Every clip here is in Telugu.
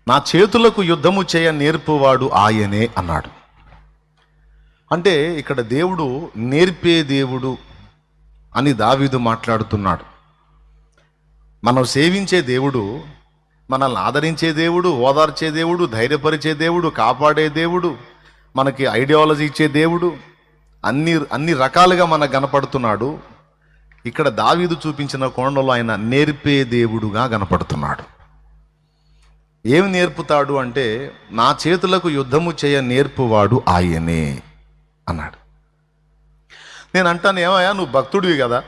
నా చేతులకు యుద్ధము చేయ నేర్పువాడు ఆయనే అన్నాడు. అంటే ఇక్కడ దేవుడు నేర్పే దేవుడు అని దావీదు మాట్లాడుతున్నాడు. మనం సేవించే దేవుడు, మనల్ని ఆదరించే దేవుడు, ఓదార్చే దేవుడు, ధైర్యపరిచే దేవుడు, కాపాడే దేవుడు, మనకి ఐడియాలజీ ఇచ్చే దేవుడు, అన్ని రకాలుగా మనకు కనపడుతున్నాడు. ఇక్కడ దావీదు చూపించిన కోణంలో ఆయన నేర్పే దేవుడుగా కనపడుతున్నాడు. ఏమి నేర్పుతాడు అంటే, నా చేతులకు యుద్ధము చేయ నేర్పువాడు ఆయనే అన్నాడు. నేను అంటాను, ఏమయ్యా నువ్వు భక్తుడివి కదా,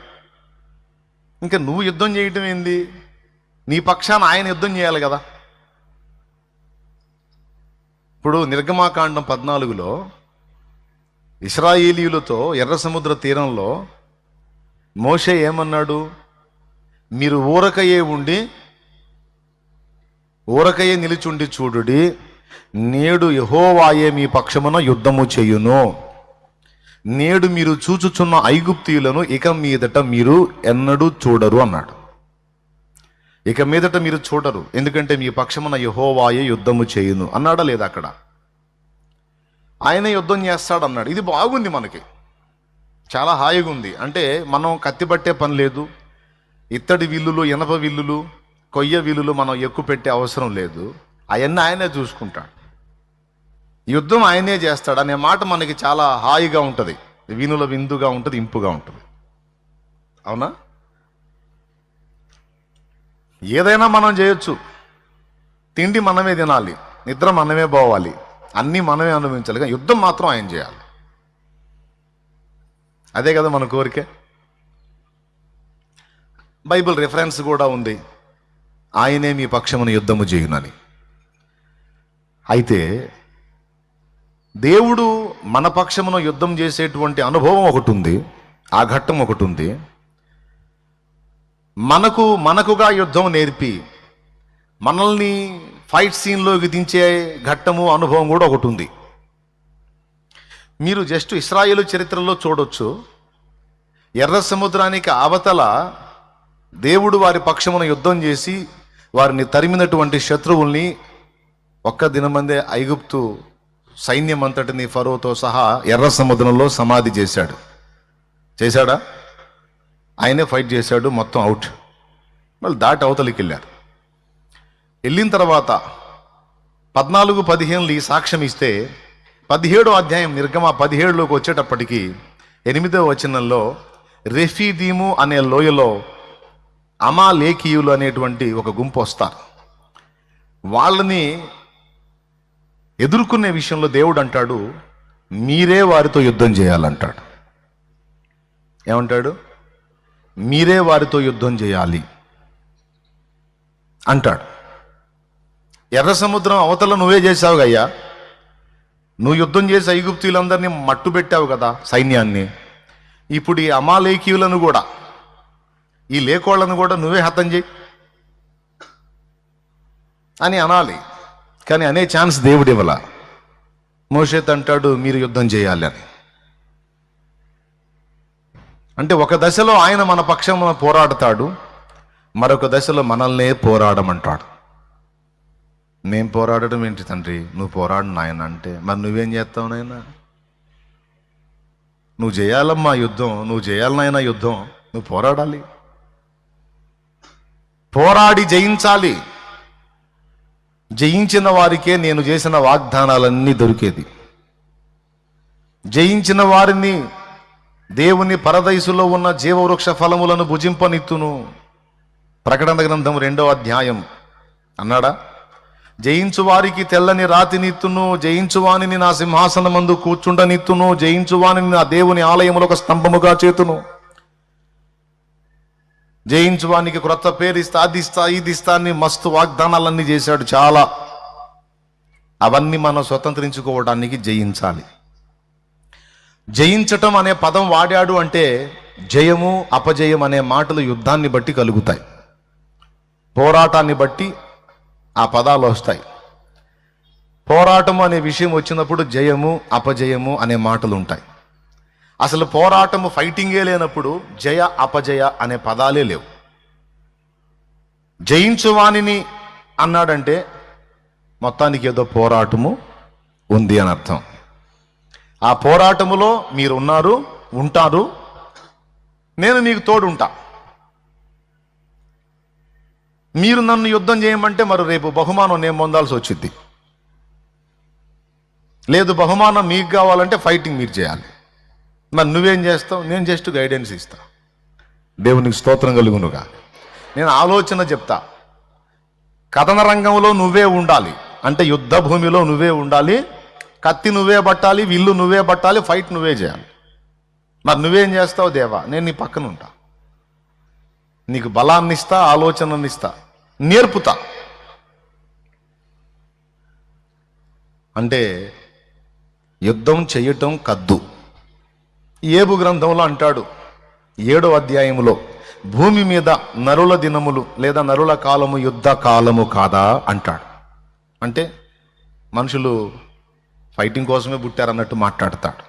ఇంకా నువ్వు యుద్ధం చేయటం ఏంది? నీ పక్షాన ఆయన యుద్ధం చేయాలి కదా. ఇప్పుడు నిర్గమాకాండం 14లో ఇశ్రాయేలీయులతో ఎర్ర సముద్ర తీరంలో మోషే ఏమన్నాడు? మీరు ఊరకయే నిలిచుండి చూడుడి, నేడు యెహోవాయే మీ పక్షమున యుద్ధము చేయును. నేడు మీరు చూచుచున్న ఐగుప్తీయులను ఇక మీదట మీరు ఎన్నడూ చూడరు అన్నాడు. ఇక మీదట మీరు చూడరు, ఎందుకంటే మీ పక్షమున యెహోవాయే యుద్ధము చేయును అన్నాడా లేదా? అక్కడ ఆయన యుద్ధం చేస్తాడు అన్నాడు. ఇది బాగుంది, మనకి చాలా హాయిగా ఉంది. అంటే మనం కత్తి పట్టే పని లేదు, ఇత్తడి విల్లులు, ఇనప విల్లులు, కొయ్య విల్లులు మనం ఎక్కువ పెట్టే అవసరం లేదు. అవన్నీ ఆయనే చూసుకుంటాడు, యుద్ధం ఆయనే చేస్తాడు అనే మాట మనకి చాలా హాయిగా ఉంటుంది, వినుల విందుగా ఉంటుంది, ఇంపుగా ఉంటుంది. అవునా? ఏదైనా మనం చేయొచ్చు, తిండి మనమే తినాలి, నిద్ర మనమే పోవాలి, అన్నీ మనమే అనుభవించాలి, కానీ యుద్ధం మాత్రం ఆయన చేయాలి. అదే కదా మన కోరిక. బైబిల్ రిఫరెన్స్ కూడా ఉంది, ఆయనే మీ పక్షమున యుద్ధము చేయునని. అయితే దేవుడు మన పక్షమున యుద్ధం చేసేటువంటి అనుభవం ఒకటి ఉంది, ఆ ఘట్టం ఒకటి ఉంది. మనకుగా యుద్ధం నేర్పి మనల్ని ఫైట్ సీన్లోకి దించే ఘట్టము, అనుభవం కూడా ఒకటి ఉంది. మీరు జస్ట్ ఇశ్రాయేలు చరిత్రలో చూడొచ్చు, ఎర్ర సముద్రానికి అవతల దేవుడు వారి పక్షమున యుద్ధం చేసి వారిని తరిమినటువంటి శత్రువుల్ని ఒక్క దినమందే ఐగుప్తు సైన్యం అంతటిని ఫరోతో సహా ఎర్ర సముద్రంలో సమాధి చేశాడా? ఆయనే ఫైట్ చేశాడు, మొత్తం అవుట్. వాళ్ళు దాటి అవతలికి వెళ్ళారు. వెళ్ళిన తర్వాత 14-15 ఈ సాక్ష్యం ఇస్తే 17వ అధ్యాయం నిర్గమ 17లోకి వచ్చేటప్పటికి 8వ వచనంలో రెఫీదీము అనే లోయలో అమాలేకీయులు అనేటువంటి ఒక గుంపు వస్తారు. వాళ్ళని ఎదుర్కొనే విషయంలో దేవుడు అంటాడు, మీరే వారితో యుద్ధం చేయాలంటాడు. ఏమంటాడు? మీరే వారితో యుద్ధం చేయాలి అంటాడు. ఎర్ర సముద్రం అవతల నువ్వే చేసావు అయ్యా, నువ్వు యుద్ధం చేసి ఐగుప్తీయులందరినీ మట్టు పెట్టావు కదా, సైన్యాన్ని. ఇప్పుడు ఈ అమాలేకీయులను కూడా, ఈ లేకోళ్లను కూడా నువ్వే హతం చేయి అని అనాలి. కానీ అనే ఛాన్స్ దేవుడు ఇవ్వలా. మోషేతో అంటాడు, మీరు యుద్ధం చేయాలి అని. అంటే ఒక దశలో ఆయన మన పక్షమున పోరాడతాడు, మరొక దశలో మనల్నే పోరాడమంటాడు. మేం పోరాడడం ఏంటి తండ్రి, నువ్వు పోరాడు నాయన అంటే, మరి నువ్వేం చేస్తావు నాయన? నువ్వు చేయాలమ్మా యుద్ధం, నువ్వు చేయాలి నాయన యుద్ధం, నువ్వు పోరాడాలి, పోరాడి జయించాలి. జయించిన వారికే నేను చేసిన వాగ్దానాలన్నీ దొరికేది. జయించిన వారిని దేవుని పరదైసులో ఉన్న జీవవృక్ష ఫలములను భుజింపనిత్తును. ప్రకటన గ్రంథం 2వ అధ్యాయం అన్నాడా? జయించు వారికి తెల్లని రాతినిత్తును, జయించువానిని నా సింహాసనమందు కూర్చుండనిత్తును, జయించువానిని నా దేవుని ఆలయములో ఒక స్తంభముగా చేతును, జయించువానికి క్రొత్త పేరు ఇస్తా, అది ఇస్తా, ఇది ఇస్తా అని మస్తు వాగ్దానాలన్నీ చేశాడు చాలా. అవన్నీ మనం స్వతంత్రించుకోవడానికి జయించాలి. జయించటం అనే పదం వాడాడు అంటే జయము అపజయం అనే మాటలు యుద్ధాన్ని బట్టి కలుగుతాయి, పోరాటాన్ని బట్టి ఆ పదాలు వస్తాయి. పోరాటం అనే విషయం వచ్చినప్పుడు జయము అపజయము అనే మాటలు ఉంటాయి. అసలు పోరాటము ఫైటింగే లేనప్పుడు జయ అపజయ అనే పదాలే లేవు. జయించువానిని అన్నాడంటే మొత్తానికి ఏదో పోరాటము ఉంది అని అర్థం. ఆ పోరాటములో మీరు ఉన్నారు, ఉంటారు, నేను మీకు తోడు ఉంటా. మీరు నన్ను యుద్ధం చేయమంటే మరి రేపు బహుమానం నేను పొందాల్సి వచ్చింది. లేదు, బహుమానం మీకు కావాలంటే ఫైటింగ్ మీరు చేయాలి. మరి నువ్వేం చేస్తావు? నేను జస్ట్ గైడెన్స్ ఇస్తా. దేవునికి స్తోత్రం కలుగునుగా. నేను ఆలోచన చెప్తా. కథన రంగంలో నువ్వే ఉండాలి అంటే యుద్ధ భూమిలో నువ్వే ఉండాలి. కత్తి నువ్వే పట్టాలి, విల్లు నువ్వే పట్టాలి, ఫైట్ నువ్వే చేయాలి. మరి నువ్వేం చేస్తావు? దేవా, నేను నీ పక్కన ఉంటా, నీకు బలాన్ని ఇస్తా, ఆలోచనని ఇస్తా, నేర్పుతా. అంటే యుద్ధం చెయ్యటం కద్దు. ఏబు గ్రంథంలో అంటాడు 7వ అధ్యాయములో, భూమి మీద నరుల దినములు లేదా నరుల కాలము యుద్ధ కాలము కాదా అంటాడు. అంటే మనుషులు ఫైటింగ్ కోసమే పుట్టారన్నట్టు మాట్లాడతాడు.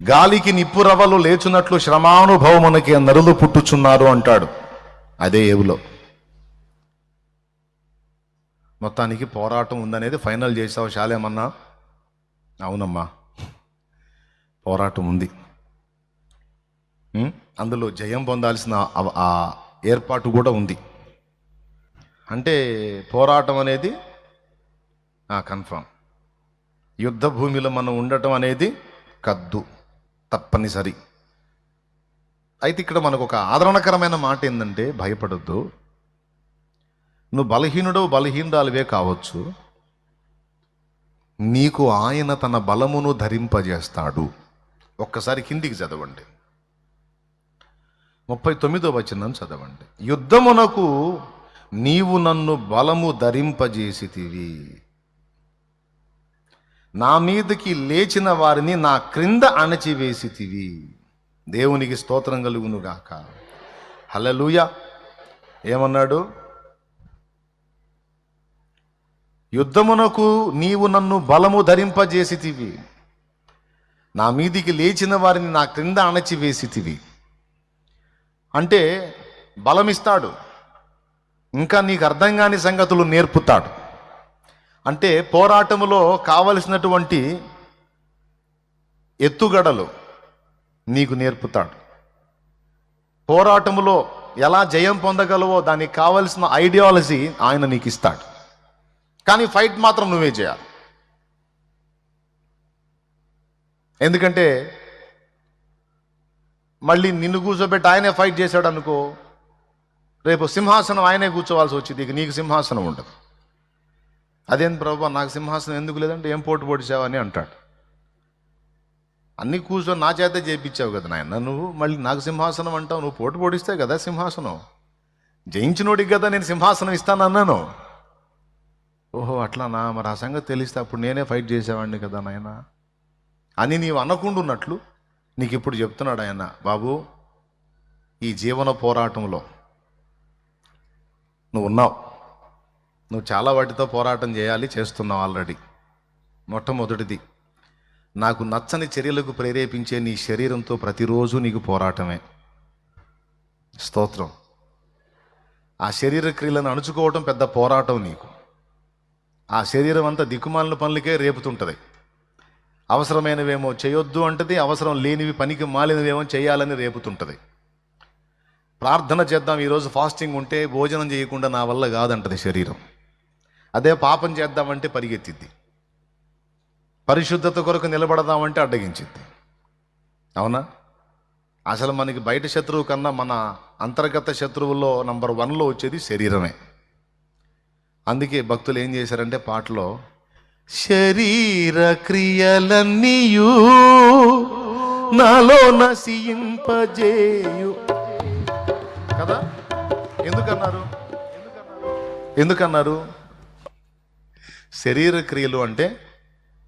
గాలికి నిప్పురవ్వలు లేచున్నట్లు శ్రమానుభవమునకి నరులు పుట్టుచున్నారు అంటాడు. అదే ఏవులో. మొత్తానికి పోరాటం ఉందనేది ఫైనల్ చేసావు శాలేమన్నా? అవునమ్మా, పోరాటం ఉంది. అందులో జయం పొందాల్సిన ఆ ఏర్పాటు కూడా ఉంది. అంటే పోరాటం అనేది కన్ఫర్మ్. యుద్ధ భూమిలో మనం ఉండటం అనేది కద్దు, తప్పనిసరి. అయితే ఇక్కడ మనకు ఒక ఆదరణకరమైన మాట ఏంటంటే, భయపడొద్దు. నువ్వు బలహీనురాలువే కావచ్చు, నీకు ఆయన తన బలమును ధరింపజేస్తాడు. ఒక్కసారి కిందికి చదవండి, 39వ వచనం చదవండి. యుద్ధమునకు నీవు నన్ను బలము ధరింపజేసితివి, నా మీదకి లేచిన వారిని నా క్రింద అణచివేసితివి. దేవునికి స్తోత్రం కలుగునుగాక. హల్లెలూయా. ఏమన్నాడు? యుద్ధమునకు నీవు నన్ను బలము ధరింపజేసితివి, నా మీదికి లేచిన వారిని నా క్రింద అణచివేసితివి. అంటే బలమిస్తాడు, ఇంకా నీకు అర్థం కాని సంగతులు నేర్పుతాడు. అంటే పోరాటములో కావలసినటువంటి ఎత్తుగడలు నీకు నేర్పుతాడు. పోరాటములో ఎలా జయం పొందగలవో దానికి కావలసిన ఐడియాలజీ ఆయన నీకు ఇస్తాడు. కానీ ఫైట్ మాత్రం నువ్వే చేయాలి. ఎందుకంటే మళ్ళీ నిన్ను కూర్చోబెట్టి ఆయనే ఫైట్ చేశాడు అనుకో, రేపు సింహాసనం ఆయనే కూర్చోవాల్సి వచ్చింది. ఇక నీకు సింహాసనం ఉండదు. అదేం ప్రభు, నాకు సింహాసనం ఎందుకు లేదంటే, ఏం పోటు పొడిచావని అంటాడు. అన్నీ కూర్చొని నా చేత చేయించావు కదా నాయన, నువ్వు మళ్ళీ నాకు సింహాసనం అంటావు. నువ్వు పోటు పొడిస్తే కదా సింహాసనం, జయించినోడికి కదా నేను సింహాసనం ఇస్తానన్నాను. ఓహో అట్లానా, మరి ఆ సంగతి తెలిస్తే అప్పుడు నేనే ఫైట్ చేసేవాడిని కదా నాయన అని నీవు అనకుండా ఉన్నట్లు నీకు ఇప్పుడు చెప్తున్నాడు ఆయన. బాబు, ఈ జీవన పోరాటంలో నువ్వు ఉన్నావు. నువ్వు చాలా వాటితో పోరాటం చేయాలి, చేస్తున్నావు ఆల్రెడీ. మొట్టమొదటిది, నాకు నచ్చని చర్యలకు ప్రేరేపించే నీ శరీరంతో ప్రతిరోజు నీకు పోరాటమే. స్తోత్రం. ఆ శరీర క్రియలను అణుచుకోవటం పెద్ద పోరాటం నీకు. ఆ శరీరం అంతా దిక్కుమాలిన పనులకే రేపుతుంటుంది. అవసరమైనవేమో చేయొద్దు అంటది, అవసరం లేనివి పనికి మాలినవేమో చేయాలని రేపుతుంటుంది. ప్రార్థన చేద్దాం, ఈరోజు ఫాస్టింగ్ ఉంటే భోజనం చేయకుండా నా వల్ల కాదంటది శరీరం. అదే పాపం చేద్దామంటే పరిగెత్తిద్ది. పరిశుద్ధత కొరకు నిలబడదామంటే అడ్డగించిద్ది. అవునా? అసలు మనకి బయట శత్రువు కన్నా మన అంతర్గత శత్రువుల్లో నంబర్ 1లో వచ్చేది శరీరమే. అందుకే భక్తులు ఏం చేశారంటే పాటలో, శరీర క్రియలన్నీయు నాలో నశింపజేయు కదా. ఎందుకన్నారు? శరీర క్రియలు అంటే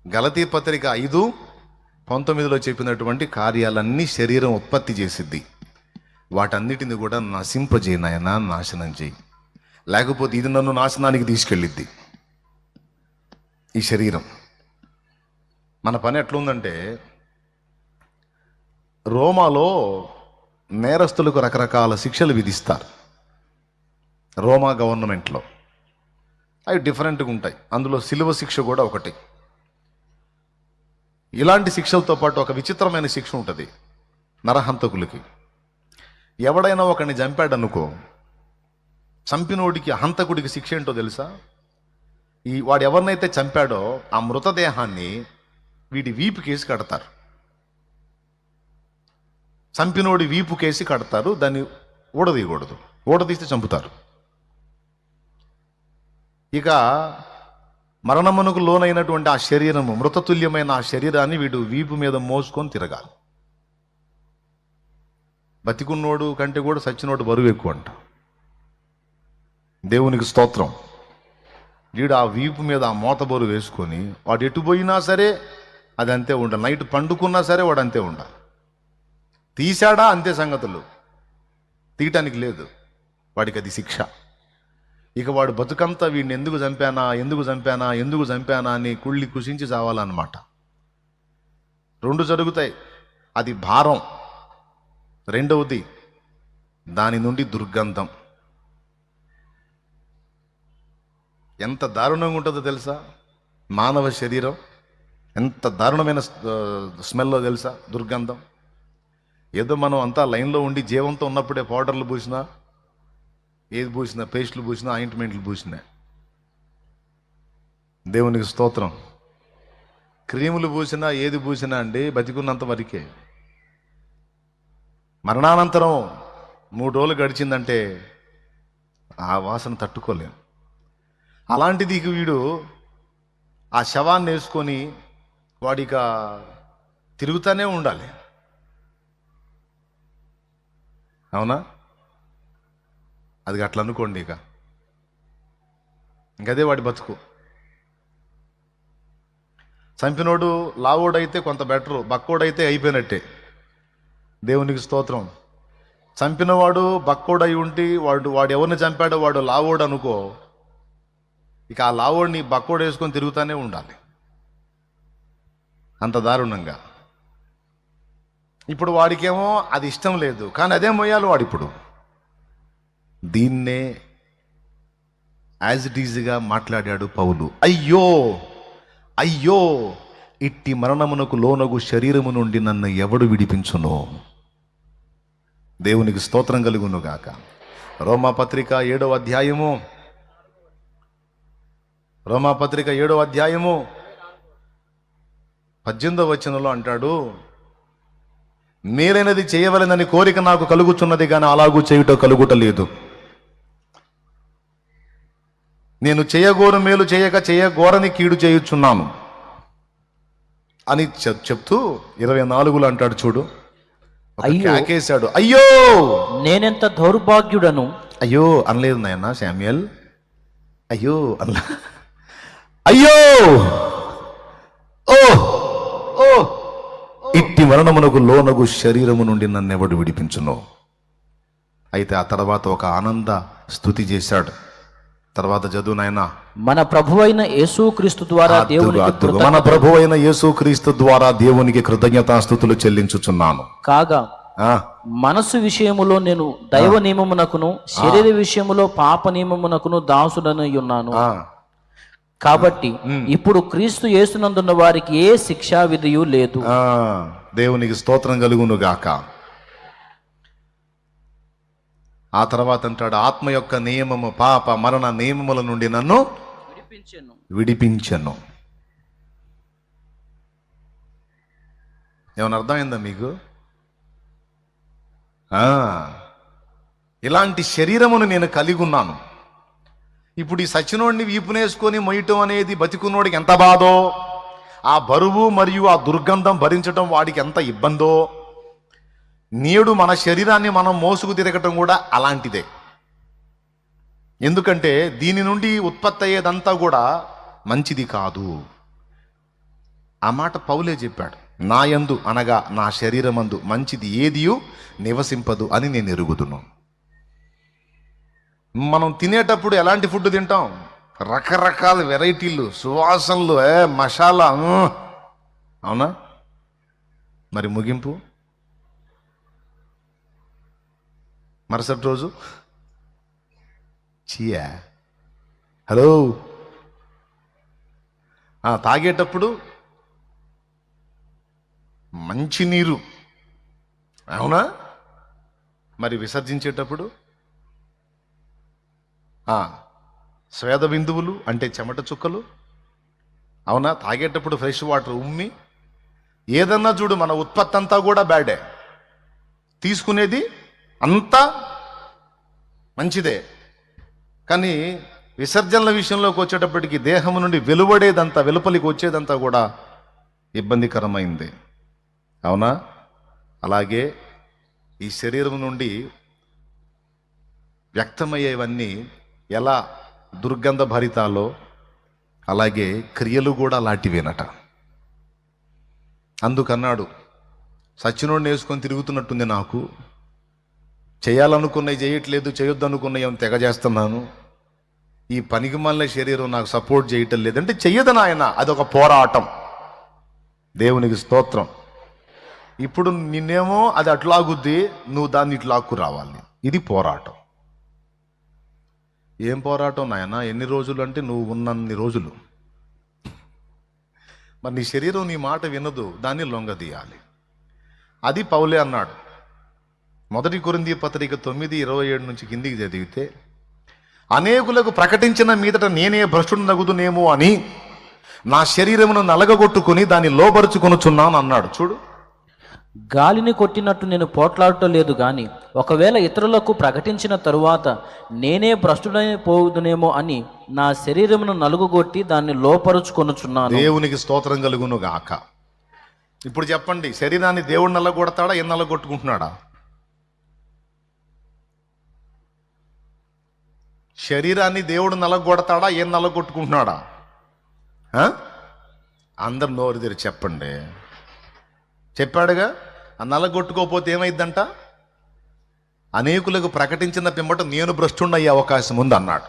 గలతీ పత్రిక 5:19 చెప్పినటువంటి కార్యాలన్నీ శరీరం ఉత్పత్తి చేసిద్ది. వాటన్నిటిని కూడా నశింపజేయి నాయనా, నాశనం చేయి, లేకపోతే ఇది నన్ను నాశనానికి తీసుకెళ్ళిద్ది. ఈ శరీరం మన పని ఎట్లుందంటే, రోమాలో నేరస్తులకు రకరకాల శిక్షలు విధిస్తారు. రోమా గవర్నమెంట్లో అవి డిఫరెంట్గా ఉంటాయి. అందులో సిలువ శిక్ష కూడా ఒకటి. ఇలాంటి శిక్షలతో పాటు ఒక విచిత్రమైన శిక్ష ఉంటుంది నరహంతకులకి. ఎవడైనా ఒకరిని చంపాడనుకో, చంపినోడికి హంతకుడికి శిక్ష ఏంటో తెలుసా? వాడు ఎవరినైతే చంపాడో ఆ మృతదేహాన్ని వీడి వీపు కేసి కడతారు. చంపినోడి వీపు కేసి కడతారు. దాన్ని ఊడదీయకూడదు, ఊడదీస్తే చంపుతారు. ఇక మరణమునకు లోనైనటువంటి ఆ శరీరము, మృతతుల్యమైన ఆ శరీరాన్ని వీడు వీపు మీద మోసుకొని తిరగాలి. బతికున్నోడు కంటే కూడా సచ్చినోడు బరువు ఎక్కువ అంట. దేవునికి స్తోత్రం. వీడు ఆ వీపు మీద ఆ మోత బరువు వేసుకొని వాడు ఎటు పోయినా సరే అది అంతే ఉండాలి. నైట్ పండుకున్నా సరే వాడు అంతే ఉండాలి. తీశాడా అంతే సంగతులు, తీయటానికి లేదు. వాడికి అది శిక్ష. ఇక వాడు బతుకంతా వీడిని ఎందుకు చంపానా అని కుళ్ళి కుషించి చావాలన్నమాట. రెండు జరుగుతాయి. అది భారం, రెండవది దాని నుండి దుర్గంధం. ఎంత దారుణంగా ఉంటుందో తెలుసా? మానవ శరీరం ఎంత దారుణమైన స్మెల్లో తెలుసా? దుర్గంధం. ఏదో మనం అంతా లైన్లో ఉండి జీవంతో ఉన్నప్పుడే పౌడర్లు పూసినా, ఏది పూసినా, పేస్టులు పూసినా, ఆయింట్మెంట్లు పూసినా, దేవునికి స్తోత్రం, క్రీములు పూసినా, ఏది పూసినా అండి బతికున్నంత వరకే. మరణానంతరం 3 రోజులు గడిచిందంటే ఆ వాసన తట్టుకోలేం. అలాంటిది ఇక వీడు ఆ శవాన్ని వేసుకొని వాడిక తిరుగుతూనే ఉండాలి. అవునా? అది అట్లా అనుకోండి. ఇంకదే వాడి బతుకు. చంపినోడు లావోడైతే కొంత బెటరు, బక్కోడైతే అయిపోయినట్టే. దేవునికి స్తోత్రం. చంపినవాడు బక్కోడై ఉండి వాడు ఎవరిని చంపాడో వాడు లావోడు అనుకో, ఇక ఆ లావోడిని బక్కోడు వేసుకొని తిరుగుతూనే ఉండాలి. అంత దారుణంగా. ఇప్పుడు వాడికేమో అది ఇష్టం లేదు, కానీ అదే మొయ్యాలి వాడు. ఇప్పుడు దీన్నే యాజ్ ఇట్ ఈజ్గా మాట్లాడాడు పౌలు. అయ్యో అయ్యో, ఇట్టి మరణమునకు లోనగు శరీరము నుండి నన్ను ఎవడు విడిపించును? దేవునికి స్తోత్రం కలుగును గాక. రోమాపత్రిక 7వ అధ్యాయము 18వ వచనంలో అంటాడు, మేలైనది చేయవలెనని కోరిక నాకు కలుగుచున్నది, కానీ అలాగూ చేయుట కలుగుటలేదు. నేను చేయగోరు మేలు చేయక చేయగోరని కీడు చేయుచున్నాను అని చెప్తూ 24లో అంటాడు చూడు, కేకేశాడు, అయ్యో నేనెంత దౌర్భాగ్యుడను. అయ్యో అనలేదు నాయన శామ్యుయల్, అయ్యో అనలా, అయ్యో ఓ ఓ, ఇట్టి మరణమునకు లోనగు శరీరము నుండి నన్ను ఎవడు విడిపించును? అయితే ఆ తర్వాత ఒక ఆనంద స్తుతి చేశాడు. తర్వాత చదువు నాయన. మన ప్రభువైన యేసుక్రీస్తు ద్వారా దేవునికి కృతజ్ఞతాస్తుతులు చెల్లించుచున్నాను. కాగా మనసు విషయములో నేను దైవ నియమమునకును, శరీర విషయములో పాప నియమమునకును దాసుడనై ఉన్నాను. కాబట్టి ఇప్పుడు క్రీస్తు యేసునందున్న వారికి ఏ శిక్షా విధియు లేదు. దేవునికి స్తోత్రం కలుగును గాక. ఆ తర్వాత అంటాడు, ఆత్మ యొక్క నియమము పాప మరణ నియమముల నుండి నన్ను విడిపించెను. ఏమన్నా అర్థమైందా మీకు? ఇలాంటి శరీరమును నేను కలిగి ఉన్నాను. ఇప్పుడు ఈ సచ్చినోడిని వీపునేసుకొని మొయ్యటం అనేది బతికున్నోడికి ఎంత బాధో, ఆ బరువు మరియు ఆ దుర్గంధం భరించడం వాడికి ఎంత ఇబ్బందో, నేడు మన శరీరాన్ని మనం మోసుకు తిరగటం కూడా అలాంటిదే. ఎందుకంటే దీని నుండి ఉత్పత్తి అయ్యేదంతా కూడా మంచిది కాదు. ఆ మాట పౌలే చెప్పాడు, నా యందు అనగా నా శరీరమందు మంచిది ఏదియు నివసింపదు అని నేను ఎరుగుదును. మనం తినేటప్పుడు ఎలాంటి ఫుడ్ తింటాం? రకరకాల వెరైటీలు, సువాసనలు, మసాలా. అవునా? మరి ముగింపు మరుసటి రోజు హలో తాగేటప్పుడు మంచి నీరు, అవునా? మరి విసర్జించేటప్పుడు స్వేద బిందువులు అంటే చెమట చుక్కలు, అవునా? తాగేటప్పుడు ఫ్రెష్ వాటర్ ఉమ్మి, ఏదన్నా చూడు మన ఉత్పత్తి అంతా కూడా బ్యాడే, తీసుకునేది అంతా మంచిదే. కానీ విసర్జనల విషయంలోకి వచ్చేటప్పటికి దేహం నుండి వెలువడేదంతా, వెలుపలికి వచ్చేదంతా కూడా ఇబ్బందికరమైంది, అవునా? అలాగే ఈ శరీరం నుండి వ్యక్తమయ్యేవన్నీ ఎలా దుర్గంధ భరితాలో అలాగే క్రియలు కూడా అలాంటివేనట. అందుకన్నాడు, సచ్చినోడిని వేసుకొని తిరుగుతున్నట్టుంది నాకు, చేయాలనుకున్నవి చేయట్లేదు, చేయొద్దు అనుకున్నవి ఏమో తెగ చేస్తున్నాను, ఈ పనికి మాలిన శరీరం నాకు సపోర్ట్ చేయటం లేదంటే చెయ్యదు నాయన. అదొక పోరాటం. దేవునికి స్తోత్రం. ఇప్పుడు నిన్నేమో అది అట్లాగుద్ది, నువ్వు దాన్ని ఇట్లాక్కు రావాలి. ఇది పోరాటం. ఏం పోరాటం నాయన? ఎన్ని రోజులు అంటే నువ్వు ఉన్నన్ని రోజులు. మరి నీ శరీరం నీ మాట వినదు, దాన్ని లొంగదీయాలి. అది పౌలే అన్నాడు. 1 కొరింథీ పత్రిక 9:27 నుంచి కిందికి చదివితే, అనేకులకు ప్రకటించిన మీదట నేనే భ్రష్టుడు నగుదునేమో అని నా శరీరమును నలగగొట్టుకుని దాన్ని లోబరుచుకొనుచున్నాను అన్నాడు. చూడు, గాలిని కొట్టినట్టు నేను పోట్లాడటం లేదు గాని, ఒకవేళ ఇతరులకు ప్రకటించిన తరువాత నేనే భ్రష్టుడైపోదునేమో అని నా శరీరమును నలుగుగొట్టి దాన్ని లోపరుచుకొనుచున్నాను. దేవునికి స్తోత్రం కలుగును గాక. ఇప్పుడు చెప్పండి, శరీరాన్ని దేవుడు నల్లగొడతాడా, ఏం నల్లగొట్టుకుంటున్నాడా? శరీరాన్ని దేవుడు నల్లగొడతాడా, ఏం నల్లగొట్టుకుంటున్నాడా? అందరు నోరు తెరి చెప్పండి. చెప్పాడుగా, ఆ నల్లగొట్టుకోకపోతే ఏమైందంట? అనేకులకు ప్రకటించిన పిమ్మట నేను భ్రష్టుడయ్యే అవకాశం ఉంది అన్నాడు.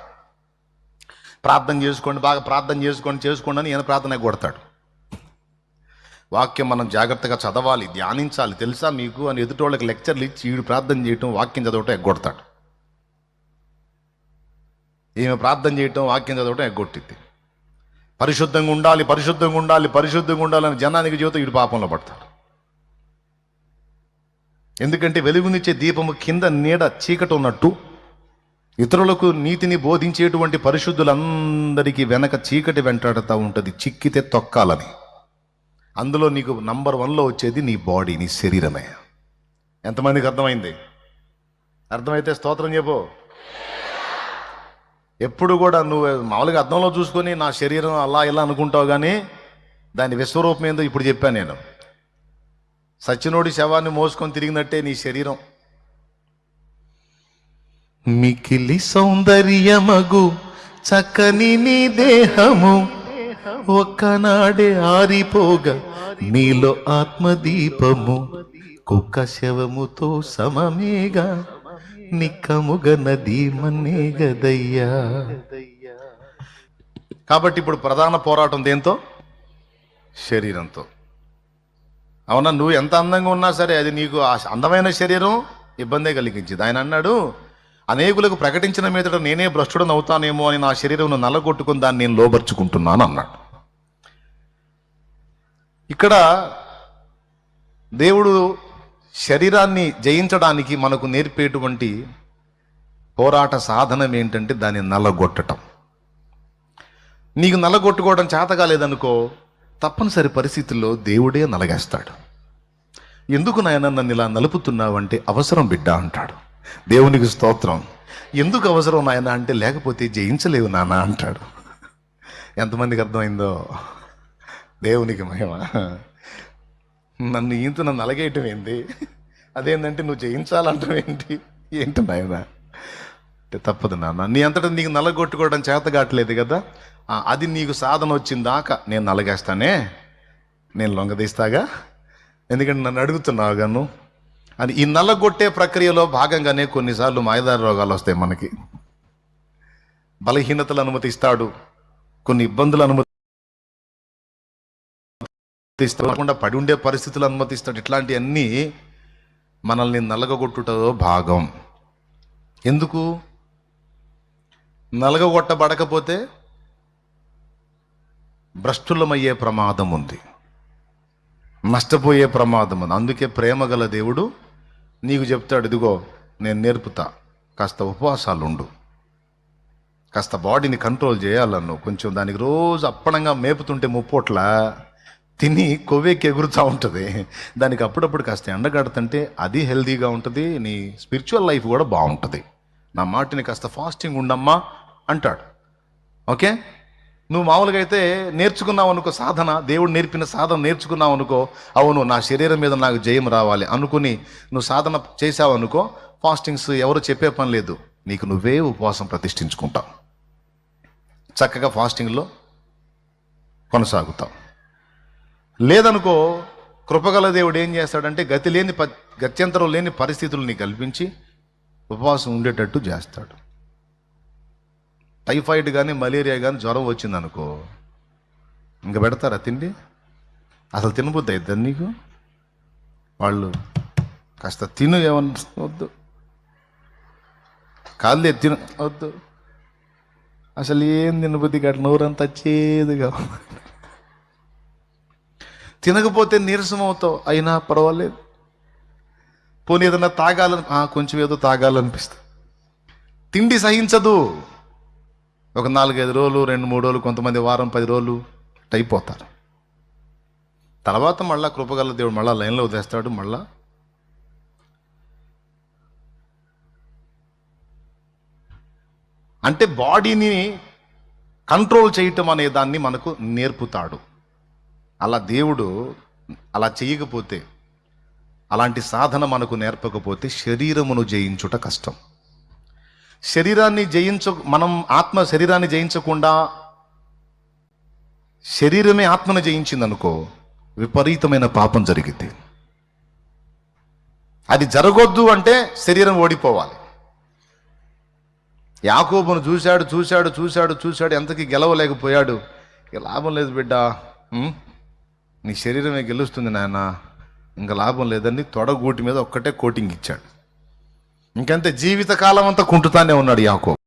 ప్రార్థన చేసుకోండి, బాగా ప్రార్థన చేసుకోండి అని ఈయన ప్రార్థన కొడతాడు. వాక్యం మనం జాగ్రత్తగా చదవాలి, ధ్యానించాలి, తెలుసా మీకు అని ఎదుటోళ్ళకి లెక్చర్లు ఇచ్చి వీడు ప్రార్థన చేయటం, వాక్యం చదవటం ఎగ్గొడతాడు. ఈమె ప్రార్థన చేయటం, వాక్యం చదవటం ఎగ్గొట్టింది. పరిశుద్ధంగా ఉండాలి, పరిశుద్ధంగా ఉండాలి, పరిశుద్ధంగా ఉండాలని జనానికి జీవితం వీడు పాపంలో పడతాడు. ఎందుకంటే వెలుగునిచ్చే దీపము కింద నీడ చీకటి ఉన్నట్టు, ఇతరులకు నీతిని బోధించేటువంటి పరిశుద్ధులందరికీ వెనక చీకటి వెంటాడుతూ ఉంటుంది, చిక్కితే తొక్కాలని. అందులో నీకు నంబర్ 1లో వచ్చేది నీ బాడీ, నీ శరీరమే. ఎంతమందికి అర్థమైంది? అర్థమైతే స్తోత్రం చెప్పు. ఎప్పుడు కూడా నువ్వు మామూలుగా అర్థంలో చూసుకొని నా శరీరం అలా ఇలా అనుకుంటావు, కానీ దాని విశ్వరూపం ఏందో ఇప్పుడు చెప్పాను నేను. సచ్చినోడి శవాన్ని మోసుకొని తిరిగినట్టే నీ శరీరం. మికిలి సౌందర్యమగు చక్కని నీ దేహము ఒక్కనాడే ఆరిపోగా నీలో ఆత్మదీపము కుక్క శవముతో సమమేగా నిక్కముగ నది మన్నేగదయ్యా. కాబట్టి ఇప్పుడు ప్రధాన పోరాటం దేంతో? శరీరంతో. అవునా? నువ్వు ఎంత అందంగా ఉన్నా సరే అది నీకు ఆ అందమైన శరీరం ఇబ్బందే కలిగించింది. ఆయన అన్నాడు, అనేకులకు ప్రకటించిన మీదట నేనే భ్రష్టుడని అవుతానేమో అని నా శరీరం నల్లగొట్టుకుని దాన్ని నేను లోబర్చుకుంటున్నాను అన్నాడు. ఇక్కడ దేవుడు శరీరాన్ని జయించడానికి మనకు నేర్పేటువంటి పోరాట సాధనం ఏంటంటే దాన్ని నల్లగొట్టడం. నీకు నల్లగొట్టుకోవడం చేత కాలేదనుకో, తప్పనిసరి పరిస్థితుల్లో దేవుడే నలగేస్తాడు. ఎందుకు నాయన నన్ను ఇలా నలుపుతున్నావంటే అవసరం బిడ్డ అంటాడు. దేవునికి స్తోత్రం. ఎందుకు అవసరం నాయన అంటే లేకపోతే జయించలేవు నాన్న అంటాడు. ఎంతమందికి అర్థమైందో? దేవునికి మహిమ. నన్ను నలగేయటం ఏంటి? అదేంటంటే నువ్వు జయించాలంటావు ఏంటి? ఏంటి నాయన అంటే తప్పదు నాన్న, నీ అంతటా నీకు నలగొట్టుకోవడం చేత కావట్లేదు కదా, అది నీకు సాధన వచ్చిందాకా నేను నలగేస్తానే, నేను లొంగదీస్తాగా, ఎందుకంటే నన్ను అడుగుతున్నావు గాను అని. ఈ నల్లగొట్టే ప్రక్రియలో భాగంగానే కొన్నిసార్లు మాయదారి రోగాలు వస్తాయి మనకి. బలహీనతలు అనుమతిస్తాడు, కొన్ని ఇబ్బందులు అనుమతిస్తాడు, పడి ఉండే పరిస్థితులు అనుమతిస్తాడు. ఇట్లాంటివన్నీ మనల్ని నలగొట్టుటలో భాగం. ఎందుకు? నలగొట్టబడకపోతే భ్రష్టులమయ్యే ప్రమాదం ఉంది, నష్టపోయే ప్రమాదం ఉంది. అందుకే ప్రేమ గల దేవుడు నీకు చెప్తాడు, ఇదిగో నేను నేర్పుతా, కాస్త ఉపవాసాలు ఉండు, కాస్త బాడీని కంట్రోల్ చేయాలను, కొంచెం దానికి రోజు అప్పణంగా మేపుతుంటే ముప్పోట్ల తిని కొవ్వెక్కి ఎగురుతూ ఉంటుంది, దానికి అప్పుడప్పుడు కాస్త ఎండగడుతుంటే అది హెల్దీగా ఉంటుంది, నీ స్పిరిచువల్ లైఫ్ కూడా బాగుంటుంది, నా మాటిని కాస్త ఫాస్టింగ్ ఉండమ్మా అంటాడు. ఓకే, నువ్వు మామూలుగా అయితే నేర్చుకున్నావు అనుకో, సాధన దేవుడు నేర్పిన సాధన నేర్చుకున్నావు అనుకో, అవును నా శరీరం మీద నాకు జయం రావాలి అనుకుని నువ్వు సాధన చేసావు అనుకో, ఫాస్టింగ్స్ ఎవరు చెప్పే పని లేదు, నీకు నువ్వే ఉపవాసం ప్రతిష్ఠించుకుంటావు, చక్కగా ఫాస్టింగ్లో కొనసాగుతావు. లేదనుకో, కృపగల దేవుడు ఏం చేస్తాడంటే గత్యంతరం లేని పరిస్థితుల్ని కల్పించి ఉపవాసం ఉండేటట్టు చేస్తాడు. టైఫాయిడ్ కానీ మలేరియా కానీ జ్వరం వచ్చిందనుకో, ఇంక పెడతారా తిండి? అసలు తినబుద్ది అవుతుంది నీకు? వాళ్ళు కాస్త తిను, ఏమన్నా వద్దు, కాళ్ళే తిను వద్దు, అసలు ఏం తినబుద్ది కాదు, నోరంతా చేదుగా, తినకపోతే నీరసం అవుతావు, అయినా పర్వాలేదు, పోనీ ఏదన్నా తాగాలని కొంచెం ఏదో తాగాలనిపిస్తుంది, తిండి సహించదు. ఒక 4-5 రోజులు, 2-3 రోజులు, కొంతమంది వారం 10 రోజులు అయిపోతారు. తర్వాత మళ్ళా కృపగల దేవుడు మళ్ళా లైన్లో వదిలేస్తాడు. మళ్ళా అంటే బాడీని కంట్రోల్ చేయటం అనే దాన్ని మనకు నేర్పుతాడు. అలా దేవుడు అలా చేయకపోతే, అలాంటి సాధన మనకు నేర్పకపోతే శరీరమును జయించుట కష్టం. మనం ఆత్మ శరీరాన్ని జయించకుండా శరీరమే ఆత్మను జయించిందనుకో, విపరీతమైన పాపం జరిగింది. అది జరగొద్దు అంటే శరీరం ఓడిపోవాలి. యాకోబును చూశాడు, ఎంతకీ గెలవలేకపోయాడు. ఇక లాభం లేదు బిడ్డ, నీ శరీరమే గెలుస్తుంది నాయన, ఇంకా లాభం లేదని తొడగూటి మీద ఒక్కటే కోటింగ్ ఇచ్చాడు. ఇంకంతే, జీవితకాలం అంతా కుంటుతానే ఉన్నాడు యాకోబు.